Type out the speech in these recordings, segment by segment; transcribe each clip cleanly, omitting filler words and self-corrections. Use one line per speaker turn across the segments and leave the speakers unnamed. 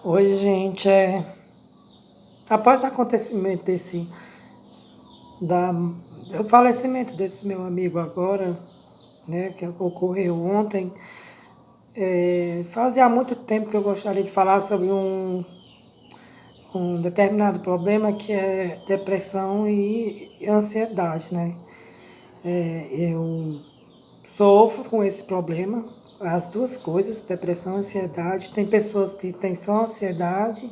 Oi, gente, após o acontecimento da, o falecimento desse meu amigo agora, né, que ocorreu ontem, fazia muito tempo que eu gostaria de falar sobre um determinado problema que é depressão e ansiedade, né? Eu sofro com esse problema, as duas coisas, depressão e ansiedade. Tem pessoas que têm só ansiedade,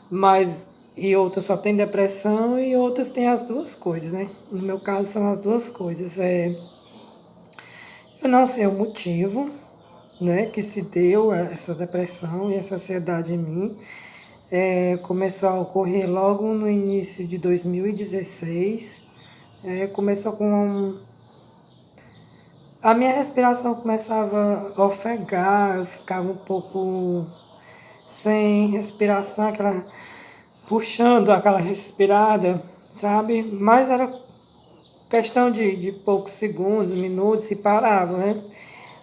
mas e outras só têm depressão e outras têm as duas coisas, né? No meu caso são as duas coisas. Eu não sei o motivo, né, que se deu essa depressão e essa ansiedade em mim. Começou a ocorrer logo no início de 2016. Começou com a minha respiração começava a ofegar, eu ficava um pouco sem respiração, aquela puxando aquela respirada, sabe? Mas era questão de poucos segundos, minutos e parava, né?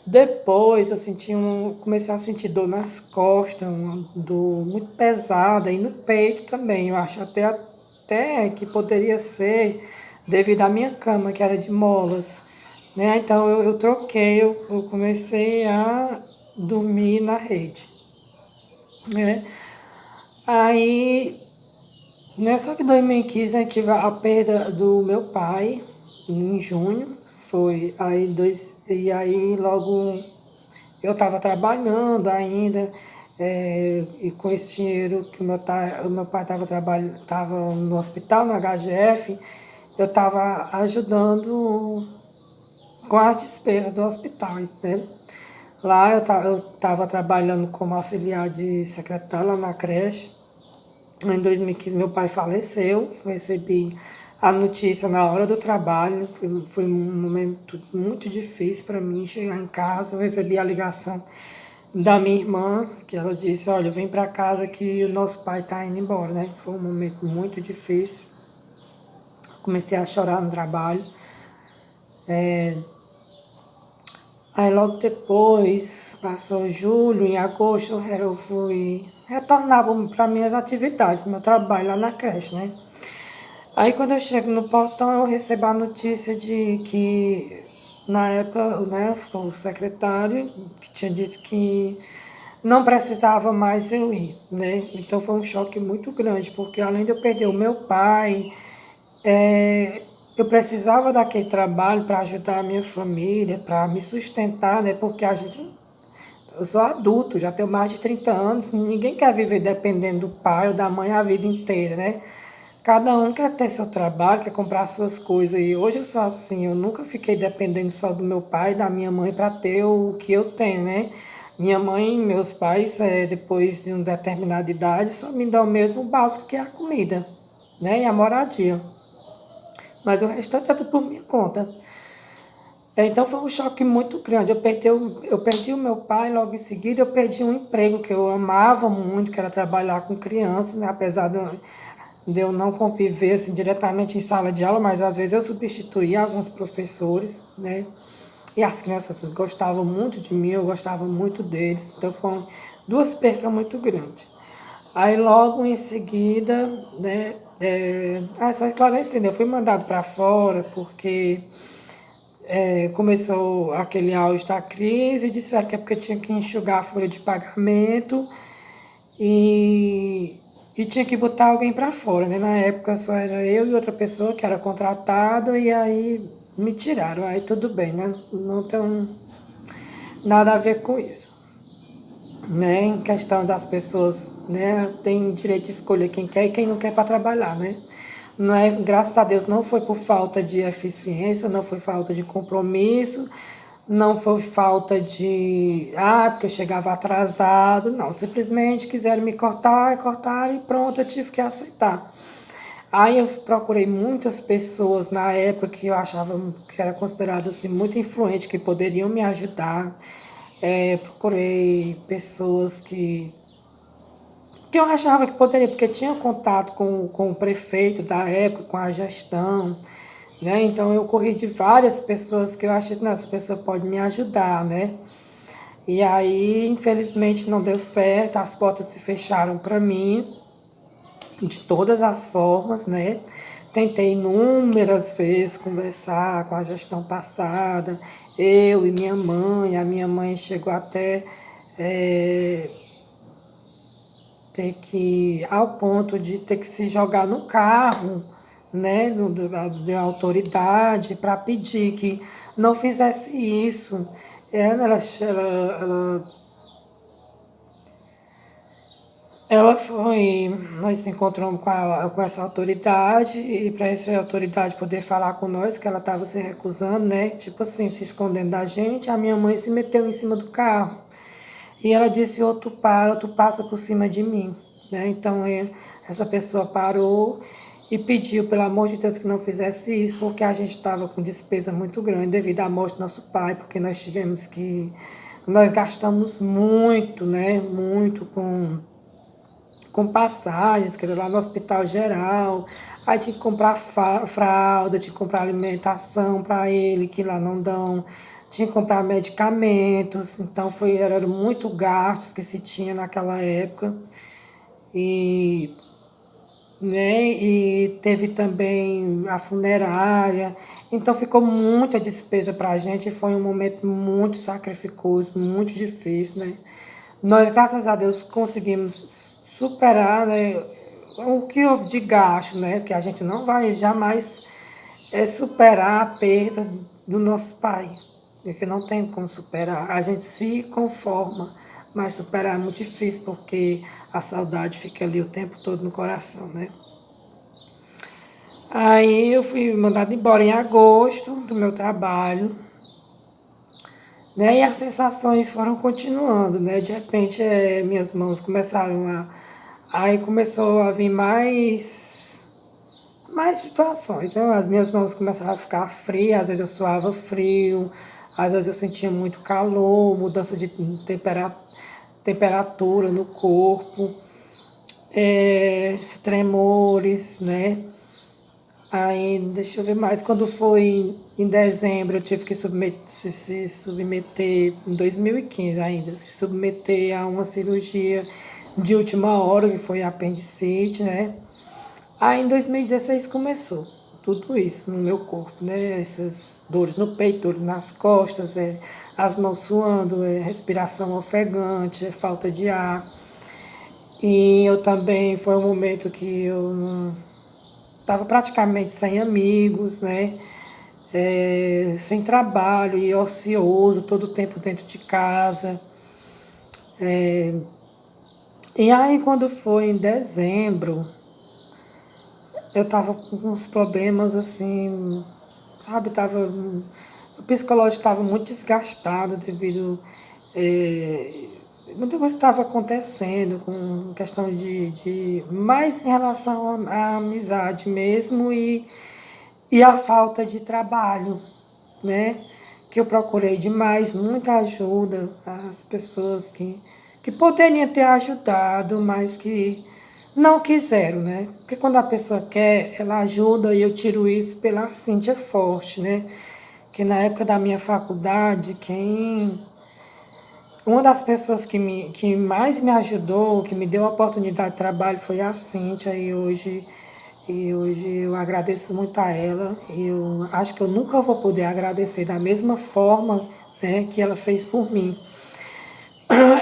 Depois eu comecei a sentir dor nas costas, uma dor muito pesada e no peito também. Eu acho até que poderia ser devido à minha cama, que era de molas, né? Então eu troquei, eu comecei a dormir na rede, né? Aí, nessa que 2015 eu tive a perda do meu pai, em junho, e aí logo eu estava trabalhando ainda, e com esse dinheiro que o meu pai estava no hospital, no HGF, eu estava ajudando com as despesas do hospital, né? Lá eu estava trabalhando como auxiliar de secretária lá na creche. Em 2015 meu pai faleceu, eu recebi a notícia na hora do trabalho, foi um momento muito difícil para mim chegar em casa, eu recebi a ligação da minha irmã, que ela disse, olha, vem para casa que o nosso pai está indo embora, né? Foi um momento muito difícil, comecei a chorar no trabalho. Aí logo depois, passou julho, em agosto, eu fui retornar para minhas atividades, meu trabalho lá na creche, né? Aí quando eu chego no portão, eu recebo a notícia de que, na época, né, o secretário que tinha dito que não precisava mais eu ir, né? Então foi um choque muito grande, porque além de eu perder o meu pai, eu precisava daquele trabalho para ajudar a minha família, para me sustentar, né? Porque eu sou adulto, já tenho mais de 30 anos, ninguém quer viver dependendo do pai ou da mãe a vida inteira, né? Cada um quer ter seu trabalho, quer comprar suas coisas. E hoje eu sou assim, eu nunca fiquei dependendo só do meu pai e da minha mãe para ter o que eu tenho, né? Minha mãe e meus pais, depois de uma determinada idade, só me dão o mesmo básico que é a comida, né? E a moradia. Mas o restante é tudo por minha conta. Então foi um choque muito grande. Eu perdi o meu pai, logo em seguida eu perdi um emprego que eu amava muito, que era trabalhar com crianças, né? Apesar de eu não conviver assim, diretamente em sala de aula, mas às vezes eu substituía alguns professores, né? E as crianças gostavam muito de mim, eu gostava muito deles. Então foram duas percas muito grandes. Aí logo em seguida, né? Só esclarecendo, eu fui mandado para fora porque começou aquele auge da crise, disseram que é porque tinha que enxugar a folha de pagamento e tinha que botar alguém para fora, né? Na época só era eu e outra pessoa que era contratado e aí me tiraram. Aí tudo bem, né? Não tem nada a ver com isso, né? Em questão das pessoas, né? Tem direito de escolher quem quer e quem não quer para trabalhar, né? Não é, graças a Deus não foi por falta de eficiência, não foi falta de compromisso, não foi falta porque eu chegava atrasado, não, simplesmente quiseram me cortar, cortaram e pronto, eu tive que aceitar. Aí eu procurei muitas pessoas na época que eu achava que era considerado assim, muito influente, que poderiam me ajudar. Procurei pessoas que eu achava que poderia, porque tinha contato com o prefeito da época, com a gestão, né? Então eu corri de várias pessoas que eu achei que essa pessoa pode me ajudar, né? E aí, infelizmente, não deu certo, as portas se fecharam para mim, de todas as formas, né? Tentei inúmeras vezes conversar com a gestão passada, eu e minha mãe. A minha mãe chegou até ter que, ao ponto de ter que se jogar no carro, né, de autoridade, para pedir que não fizesse isso. Ela Ela foi, nós se encontramos com essa autoridade, e para essa autoridade poder falar com nós, que ela estava se recusando, né? Tipo assim, se escondendo da gente, a minha mãe se meteu em cima do carro. E ela disse, ou tu para, ou tu passa por cima de mim, né? Então, essa pessoa parou e pediu, pelo amor de Deus, que não fizesse isso, porque a gente estava com despesa muito grande devido à morte do nosso pai, porque nós gastamos muito, né? Muito com passagens, que era lá no hospital geral. Aí tinha que comprar fralda, tinha que comprar alimentação para ele, que lá não dão. Tinha que comprar medicamentos. Então eram muito gastos que se tinha naquela época. E, né, e teve também a funerária. Então ficou muita despesa para a gente. Foi um momento muito sacrificoso, muito difícil, né? Nós, graças a Deus, conseguimos superar, né, o que houve de gasto, né? Porque a gente não vai jamais superar a perda do nosso pai, porque não tem como superar. A gente se conforma, mas superar é muito difícil, porque a saudade fica ali o tempo todo no coração, né? Aí eu fui mandada embora em agosto do meu trabalho, né? E as sensações foram continuando, né? De repente, minhas mãos começaram a... Aí começou a vir mais situações, né? As minhas mãos começaram a ficar frias, às vezes eu suava frio, às vezes eu sentia muito calor, mudança de temperatura no corpo, tremores, né? Aí, deixa eu ver mais. Quando foi em dezembro, eu tive que se submeter, em 2015 ainda, se submeter a uma cirurgia de última hora, que foi apendicite, né? Aí, em 2016, começou tudo isso no meu corpo, né? Essas dores no peito, dores nas costas, as mãos suando, respiração ofegante, falta de ar. E eu também, foi um momento que eu não estava praticamente sem amigos, né? Sem trabalho e ocioso, todo o tempo dentro de casa. E aí, quando foi em dezembro, eu estava com uns problemas assim, sabe? O psicológico estava muito desgastado devido. Muita coisa estava acontecendo com questão mais em relação à amizade mesmo, e a falta de trabalho, né? Que eu procurei demais, muita ajuda, as pessoas que poderiam ter ajudado, mas que não quiseram, né? Porque quando a pessoa quer, ela ajuda, e eu tiro isso pela Cíntia Forte, né? Que na época da minha faculdade, uma das pessoas que mais me ajudou, que me deu a oportunidade de trabalho, foi a Cíntia, e hoje eu agradeço muito a ela. E eu acho que eu nunca vou poder agradecer da mesma forma, né, que ela fez por mim.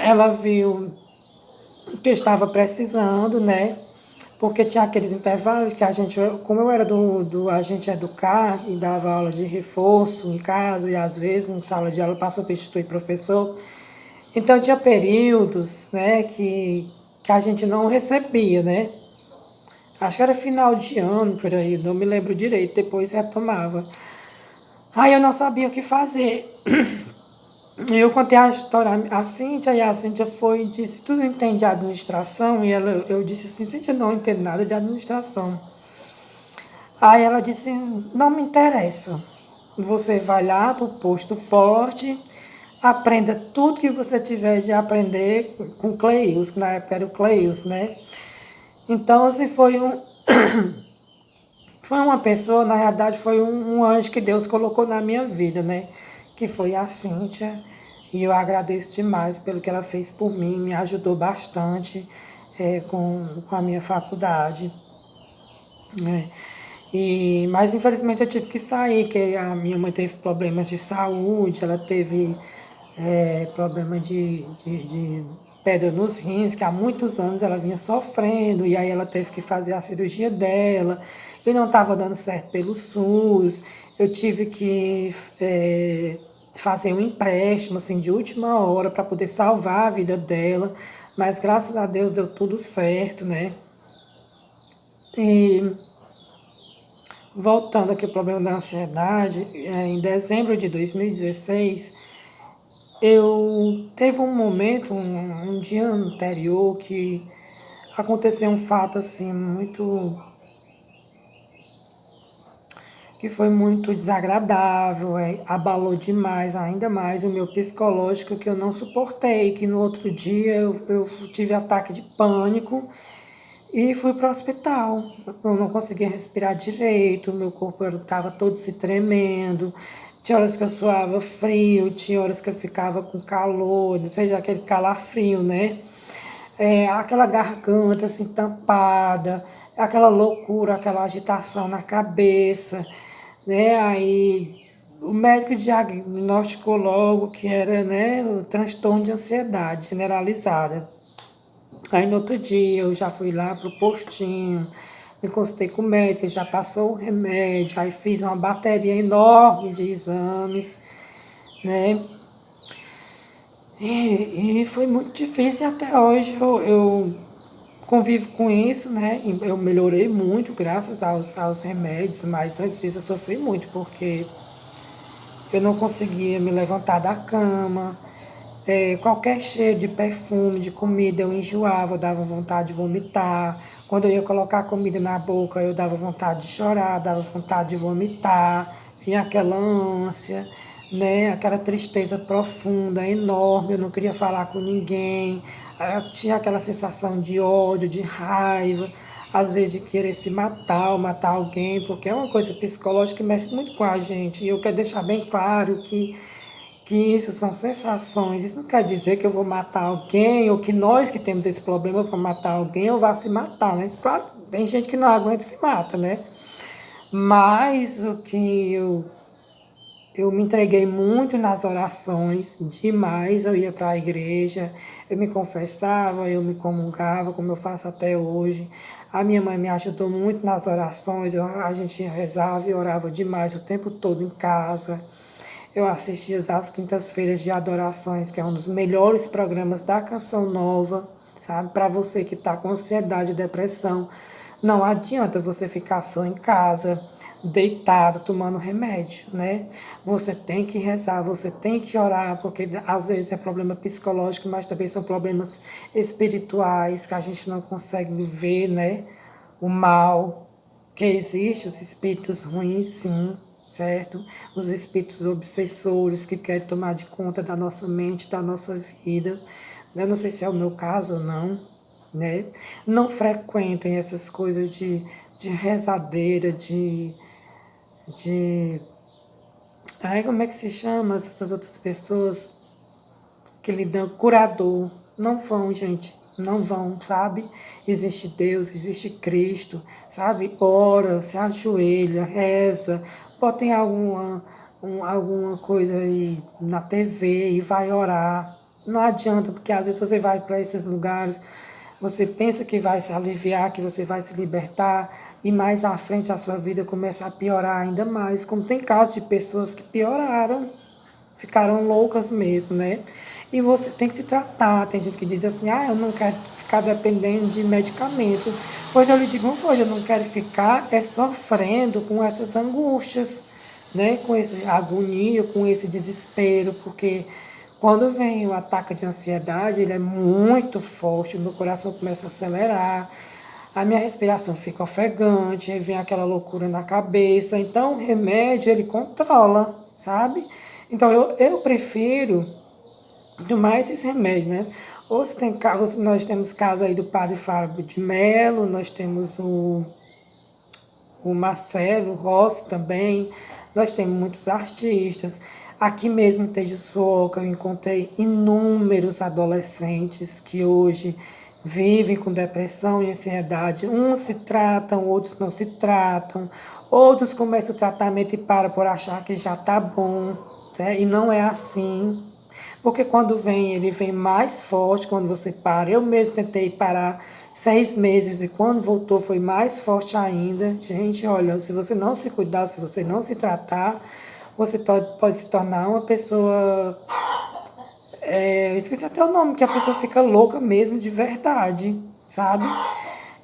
Ela viu que eu estava precisando, né? Porque tinha aqueles intervalos que a gente, como eu era do Agente Educar e dava aula de reforço em casa e às vezes em sala de aula passou a substituir professor, então tinha períodos, né, que a gente não recebia, né? Acho que era final de ano, por aí, não me lembro direito, depois retomava. Aí eu não sabia o que fazer. Eu contei a história à Cíntia, e a Cíntia foi e disse, tu não entende de administração? E eu disse assim, Cíntia, não entendo nada de administração. Aí ela disse, não me interessa. Você vai lá para o posto forte, aprenda tudo que você tiver de aprender com o Cleils, que na época era o Cleils, né? Então, assim, foi uma pessoa, na realidade, foi um anjo que Deus colocou na minha vida, né? Que foi a Cíntia. E eu agradeço demais pelo que ela fez por mim, me ajudou bastante com a minha faculdade, né? Mas infelizmente eu tive que sair, que a minha mãe teve problemas de saúde, ela teve problema de pedra nos rins, que há muitos anos ela vinha sofrendo, e aí ela teve que fazer a cirurgia dela, e não estava dando certo pelo SUS. Eu tive que fazer um empréstimo assim, de última hora para poder salvar a vida dela, mas graças a Deus deu tudo certo, né? E voltando aqui ao problema da ansiedade, em dezembro de 2016, eu teve um momento, um dia anterior, que aconteceu um fato assim muito que foi muito desagradável, abalou demais, ainda mais o meu psicológico, que eu não suportei, que no outro dia eu tive ataque de pânico e fui para o hospital. Eu não conseguia respirar direito, meu corpo estava todo se tremendo. Tinha horas que eu suava frio, tinha horas que eu ficava com calor, não seja aquele calafrio, né? Aquela garganta assim tampada, aquela loucura, aquela agitação na cabeça, né? Aí o médico diagnosticou logo que era, né, o transtorno de ansiedade generalizada. Aí no outro dia eu já fui lá pro postinho, me consultei com o médico, ele já passou o remédio, aí fiz uma bateria enorme de exames, né? E foi muito difícil e até hoje eu convivo com isso, né? Eu melhorei muito graças aos remédios, mas antes disso eu sofri muito, porque eu não conseguia me levantar da cama. Qualquer cheiro de perfume, de comida, eu enjoava, eu dava vontade de vomitar. Quando eu ia colocar a comida na boca, eu dava vontade de chorar, dava vontade de vomitar. Vinha aquela ânsia, né? Aquela tristeza profunda, enorme. Eu não queria falar com ninguém. Eu tinha aquela sensação de ódio, de raiva, às vezes de querer se matar ou matar alguém, porque é uma coisa psicológica que mexe muito com a gente. E eu quero deixar bem claro que isso são sensações. Isso não quer dizer que eu vou matar alguém ou que nós que temos esse problema para matar alguém eu vá se matar, né? Claro, tem gente que não aguenta e se mata, né? Mas o que eu me entreguei muito nas orações, demais. Eu ia para a igreja, eu me confessava, eu me comungava, como eu faço até hoje. A minha mãe me ajudou muito nas orações, a gente rezava e orava demais o tempo todo em casa. Eu assistia às quintas-feiras de adorações, que é um dos melhores programas da Canção Nova, sabe? Para você que está com ansiedade e depressão, não adianta você ficar só em casa, deitado, tomando remédio, né? Você tem que rezar, você tem que orar, porque às vezes é problema psicológico, mas também são problemas espirituais que a gente não consegue ver, né? O mal, que existe, os espíritos ruins, sim, certo? Os espíritos obsessores que querem tomar de conta da nossa mente, da nossa vida. Eu não sei se é o meu caso ou não, né? Não frequentem essas coisas de rezadeira, de... Ai, como é que se chama essas outras pessoas que lhe dão curador? Não vão, gente. Não vão, sabe? Existe Deus, existe Cristo, sabe? Ora, se ajoelha, reza, botem alguma coisa aí na TV e vai orar. Não adianta, porque às vezes você vai para esses lugares, você pensa que vai se aliviar, que você vai se libertar, e mais à frente a sua vida começa a piorar ainda mais, como tem casos de pessoas que pioraram, ficaram loucas mesmo, né? E você tem que se tratar. Tem gente que diz assim, ah, eu não quero ficar dependendo de medicamento. Pois eu lhe digo uma coisa, eu não quero ficar sofrendo com essas angústias, né? Com essa agonia, com esse desespero, porque quando vem o ataque de ansiedade, ele é muito forte, o meu coração começa a acelerar, a minha respiração fica ofegante, aí vem aquela loucura na cabeça. Então, o remédio, ele controla, sabe? Então, eu prefiro tomar esses remédios, né? Ou se tem caso, nós temos caso aí do padre Fábio de Mello, nós temos o Marcelo Rossi também, nós temos muitos artistas. Aqui mesmo em Tejuçuoca eu encontrei inúmeros adolescentes que hoje vivem com depressão e ansiedade. Uns se tratam, outros não se tratam. Outros começam o tratamento e param por achar que já está bom, né? E não é assim. Porque quando vem, ele vem mais forte quando você para. Eu mesmo tentei parar 6 meses e quando voltou foi mais forte ainda. Gente, olha, se você não se cuidar, se você não se tratar, você pode se tornar uma pessoa. Eu esqueci até o nome, que a pessoa fica louca mesmo de verdade, sabe?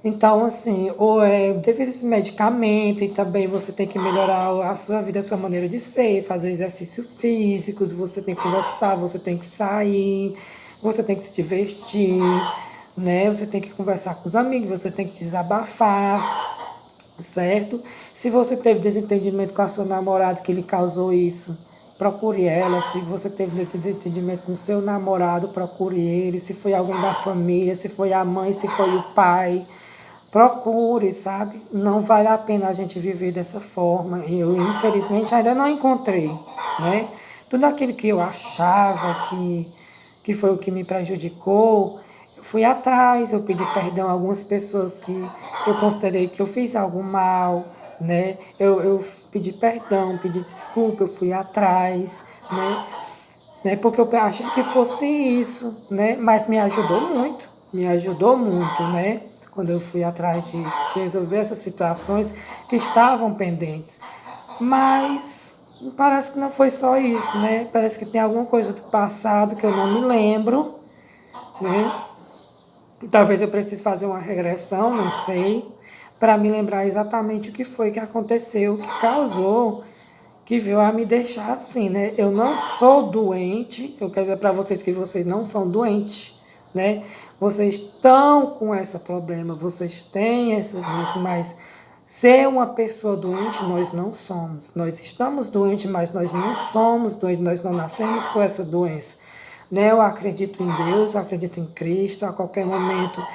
Então, assim, ou devido a esse medicamento, e também você tem que melhorar a sua vida, a sua maneira de ser, fazer exercícios físicos, você tem que conversar, você tem que sair, você tem que se divertir, né? Você tem que conversar com os amigos, você tem que desabafar, certo? Se você teve desentendimento com a sua namorada que lhe causou isso, procure ela. Se você teve desentendimento com o seu namorado, procure ele. Se foi alguém da família, se foi a mãe, se foi o pai, procure, sabe? Não vale a pena a gente viver dessa forma. Eu, infelizmente, ainda não encontrei, né? Tudo aquilo que eu achava que foi o que me prejudicou, eu fui atrás, eu pedi perdão a algumas pessoas que eu considerei que eu fiz algo mal, né? Eu pedi perdão, pedi desculpa, eu fui atrás, né? Porque eu achei que fosse isso, né? Mas me ajudou muito, né? Quando eu fui atrás disso, de resolver essas situações que estavam pendentes. Mas parece que não foi só isso, né? Parece que tem alguma coisa do passado que eu não me lembro, né? Talvez eu precise fazer uma regressão, não sei, para me lembrar exatamente o que foi que aconteceu, que causou, que veio a me deixar assim, né? Eu não sou doente, eu quero dizer para vocês que vocês não são doentes, né? Vocês estão com esse problema, vocês têm essa doença, mas ser uma pessoa doente nós não somos. Nós estamos doentes, mas nós não somos doentes, nós não nascemos com essa doença. Né? Eu acredito em Deus, eu acredito em Cristo, a qualquer momento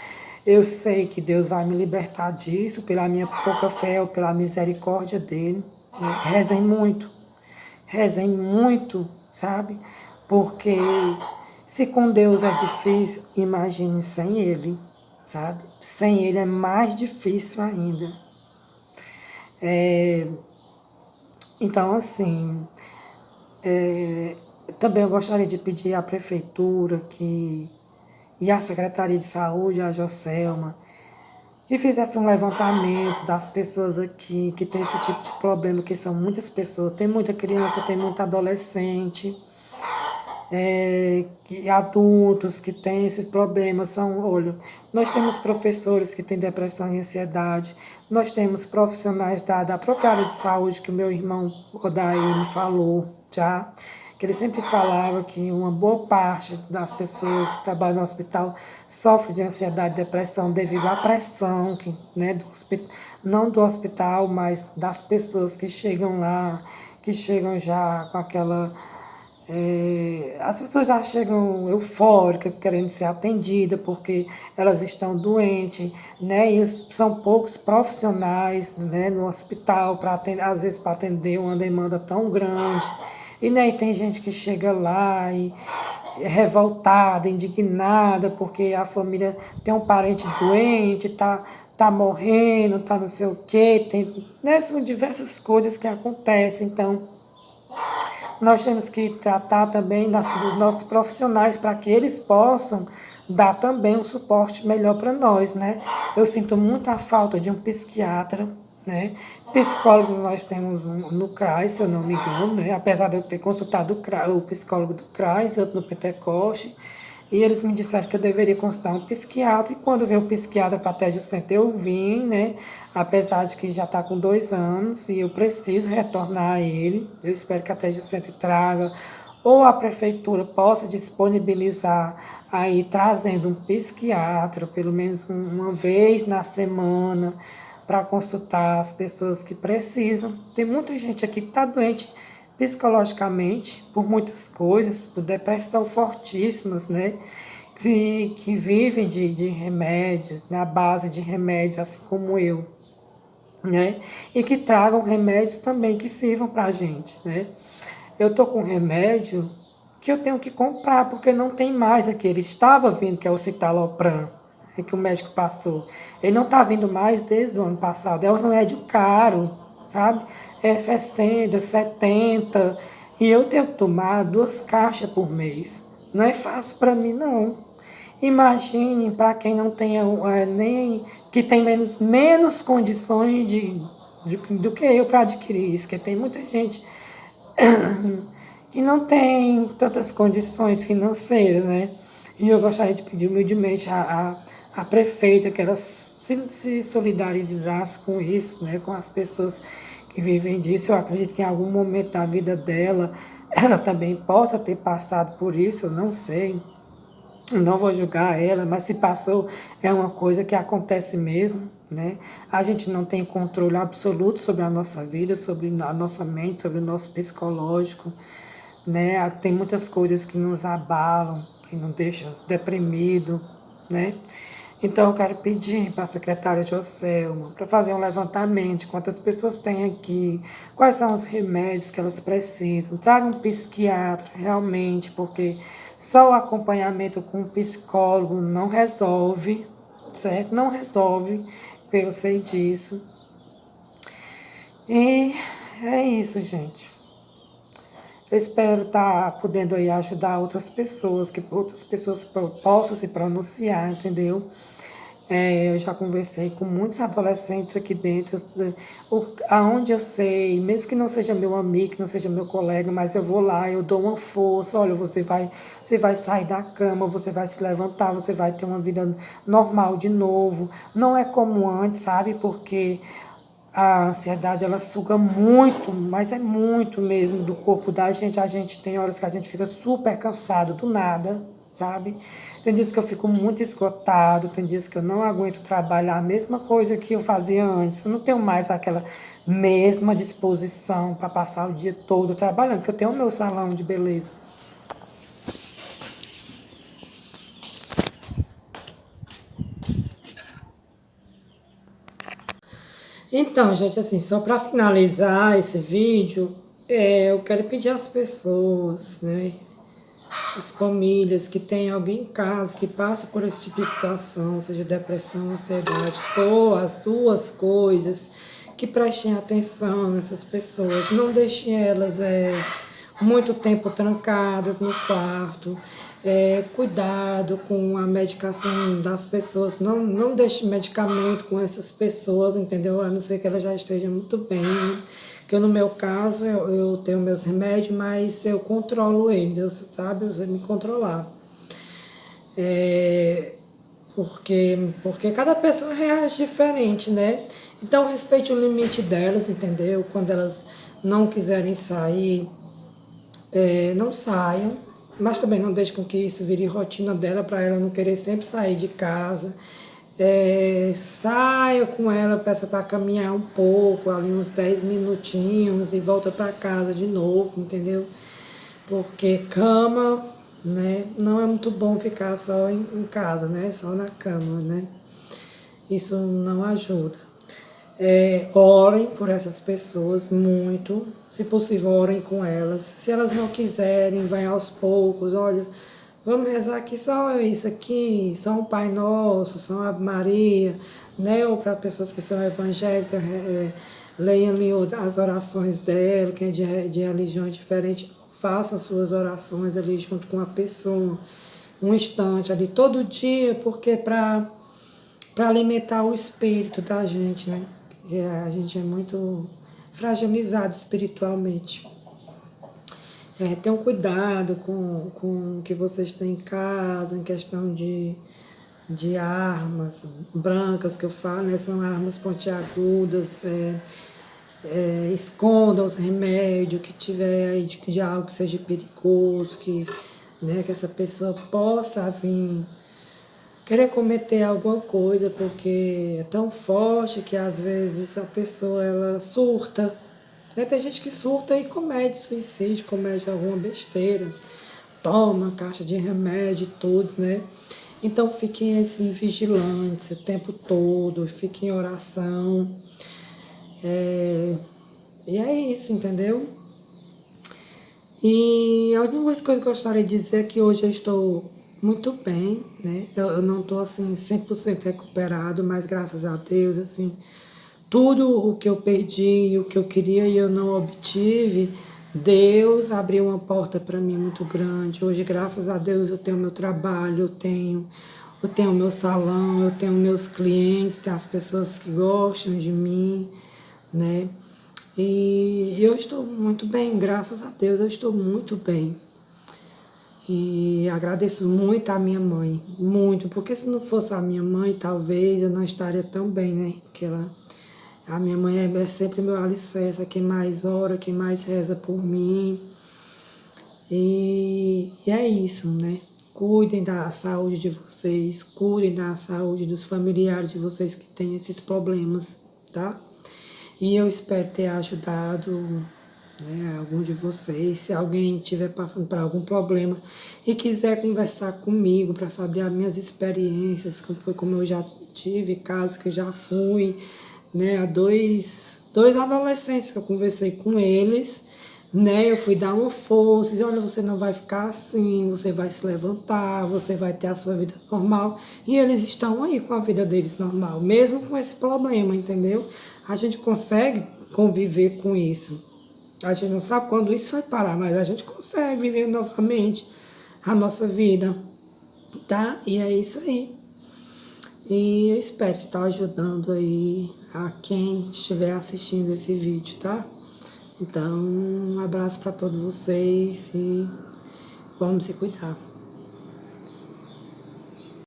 eu sei que Deus vai me libertar disso, pela minha pouca fé ou pela misericórdia dele. Né? Rezem muito, sabe? Porque se com Deus é difícil, imagine sem Ele, sabe? Sem Ele é mais difícil ainda. Então, assim, também eu gostaria de pedir à Prefeitura e à Secretaria de Saúde, a Joselma, que fizesse um levantamento das pessoas aqui que tem esse tipo de problema, que são muitas pessoas, tem muita criança, tem muito adolescente, adultos que têm esses problemas. Olha, nós temos professores que têm depressão e ansiedade, nós temos profissionais da própria área de saúde, que o meu irmão Odair me falou já, que ele sempre falava que uma boa parte das pessoas que trabalham no hospital sofre de ansiedade e depressão devido à pressão, né, não do hospital, mas das pessoas que chegam lá, que chegam já com aquela as pessoas já chegam eufóricas, querendo ser atendidas, porque elas estão doentes, né? E são poucos profissionais, né, no hospital, às vezes para atender uma demanda tão grande. E, né, e tem gente que chega lá e é revoltada, indignada, porque a família tem um parente doente, tá morrendo, tá não sei o quê. Né, são diversas coisas que acontecem. Então, nós temos que tratar também dos nossos profissionais para que eles possam dar também um suporte melhor para nós, né? Eu sinto muita falta de um psiquiatra, né? Psicólogo nós temos no CRAS, se eu não me engano, né? Apesar de eu ter consultado o psicólogo do CRAS, outro no Pentecoste, e eles me disseram que eu deveria consultar um psiquiatra, e quando veio o psiquiatra para a Tejo Center eu vim, né? Apesar de que já está com 2 anos e eu preciso retornar a ele. Eu espero que a Tejo Center traga, ou a prefeitura possa disponibilizar aí, trazendo um psiquiatra, pelo menos uma vez na semana, para consultar as pessoas que precisam. Tem muita gente aqui que está doente psicologicamente, por muitas coisas, por depressão fortíssimas, né? Que vivem de remédios, na base de remédios, assim como eu, né? E que tragam remédios também que sirvam para a gente, né? eu tô com um remédio que eu tenho que comprar, porque não tem mais aquele. Estava vindo, que é o citalopram, que o médico passou. Ele não está vindo mais desde o ano passado. É um remédio caro, sabe? É 60, 70. E eu tenho que tomar 2 caixas por mês. Não é fácil para mim, não. Imagine para quem não tenha nem que tem menos condições do que eu para adquirir isso, que tem muita gente que não tem tantas condições financeiras, né? E eu gostaria de pedir humildemente a prefeita que ela se solidarizasse com isso, né? Com as pessoas que vivem disso. Eu acredito que em algum momento da vida dela, ela também possa ter passado por isso, eu não sei. Não vou julgar ela, mas se passou, é uma coisa que acontece mesmo, né? A gente não tem controle absoluto sobre a nossa vida, sobre a nossa mente, sobre o nosso psicológico, né? Tem muitas coisas que nos abalam, que nos deixam deprimidos, né? Então, eu quero pedir para a secretária Joselma para fazer um levantamento de quantas pessoas tem aqui, quais são os remédios que elas precisam. Traga um psiquiatra, realmente, porque só o acompanhamento com um psicólogo não resolve, certo? Não resolve, porque eu sei disso. E é isso, gente. Eu espero estar podendo aí ajudar outras pessoas, que outras pessoas possam se pronunciar, entendeu? Eu já conversei com muitos adolescentes aqui dentro, aonde eu sei, mesmo que não seja meu amigo, que não seja meu colega, mas eu vou lá, eu dou uma força, olha, você vai sair da cama, você vai se levantar, você vai ter uma vida normal de novo. Não é como antes, sabe? Porque a ansiedade, ela suga muito, mas é muito mesmo do corpo da gente. A gente tem horas que a gente fica super cansado do nada, sabe? Tem dias que eu fico muito esgotado, tem dias que eu não aguento trabalhar a mesma coisa que eu fazia antes. Eu não tenho mais aquela mesma disposição para passar o dia todo trabalhando, porque eu tenho o meu salão de beleza. Então, gente, assim, só para finalizar esse vídeo, eu quero pedir às pessoas, né, as famílias que têm alguém em casa que passa por esse tipo de situação, seja depressão, ansiedade, ou as duas coisas, que prestem atenção nessas pessoas, não deixem elas muito tempo trancadas no quarto, cuidado com a medicação das pessoas, não deixe medicamento com essas pessoas, entendeu? A não ser que ela já esteja muito bem, né? Que no meu caso, eu tenho meus remédios, mas eu controlo eles, eu sabe, eu sei me controlar. É, porque cada pessoa reage diferente, né? Então, respeite o limite delas, entendeu? Quando elas não quiserem sair, não saiam, mas também não deixe com que isso vire rotina dela para ela não querer sempre sair de casa. Saia com ela, peça para caminhar um pouco, ali uns 10 minutinhos e volta para casa de novo, entendeu? Porque cama, né, não é muito bom ficar só em casa, né, só na cama, né? Isso não ajuda. Orem por essas pessoas muito, se possível orem com elas. Se elas não quiserem, vai aos poucos, olha, vamos rezar aqui só isso aqui, só um Pai Nosso, só uma Ave Maria, né? Ou para pessoas que são evangélicas, leiam ali as orações dela, quem é de religião diferente, faça as suas orações ali junto com a pessoa, um instante ali, todo dia, porque para alimentar o espírito da gente, né? Porque a gente é muito fragilizado espiritualmente. Tenham cuidado com o que vocês têm em casa, em questão de armas brancas que eu falo, né? São armas pontiagudas, escondam os remédios que tiver aí de algo que seja perigoso, né, que essa pessoa possa vir querer cometer alguma coisa, porque é tão forte que às vezes a pessoa ela surta. Né? Tem gente que surta e comete suicídio, comete alguma besteira, toma caixa de remédio todos, né? Então fiquem assim, vigilantes o tempo todo, fiquem em oração. E é isso, entendeu? E a última coisa que eu gostaria de dizer é que hoje eu estou muito bem, né? Eu não estou assim 100% recuperado, mas graças a Deus, assim, tudo o que eu perdi, o que eu queria e eu não obtive, Deus abriu uma porta para mim muito grande. Hoje, graças a Deus, eu tenho meu trabalho, eu tenho meu salão, eu tenho meus clientes, tem as pessoas que gostam de mim, né? E eu estou muito bem, graças a Deus, eu estou muito bem. E agradeço muito a minha mãe, muito, porque se não fosse a minha mãe, talvez eu não estaria tão bem, né? Porque a minha mãe é sempre meu alicerce, é quem mais ora, quem mais reza por mim. E é isso, né? Cuidem da saúde de vocês, cuidem da saúde dos familiares de vocês que têm esses problemas, tá? E eu espero ter ajudado, né, algum de vocês. Se alguém estiver passando por algum problema e quiser conversar comigo para saber as minhas experiências, como eu já tive, casos que eu já fui, né, há dois adolescentes que eu conversei com eles, né, eu fui dar uma força, dizer, olha, você não vai ficar assim, você vai se levantar, você vai ter a sua vida normal, e eles estão aí com a vida deles normal, mesmo com esse problema, entendeu? A gente consegue conviver com isso. A gente não sabe quando isso vai parar, mas a gente consegue viver novamente a nossa vida, tá? E é isso aí. E eu espero estar ajudando aí a quem estiver assistindo esse vídeo, tá? Então, um abraço para todos vocês e vamos se cuidar.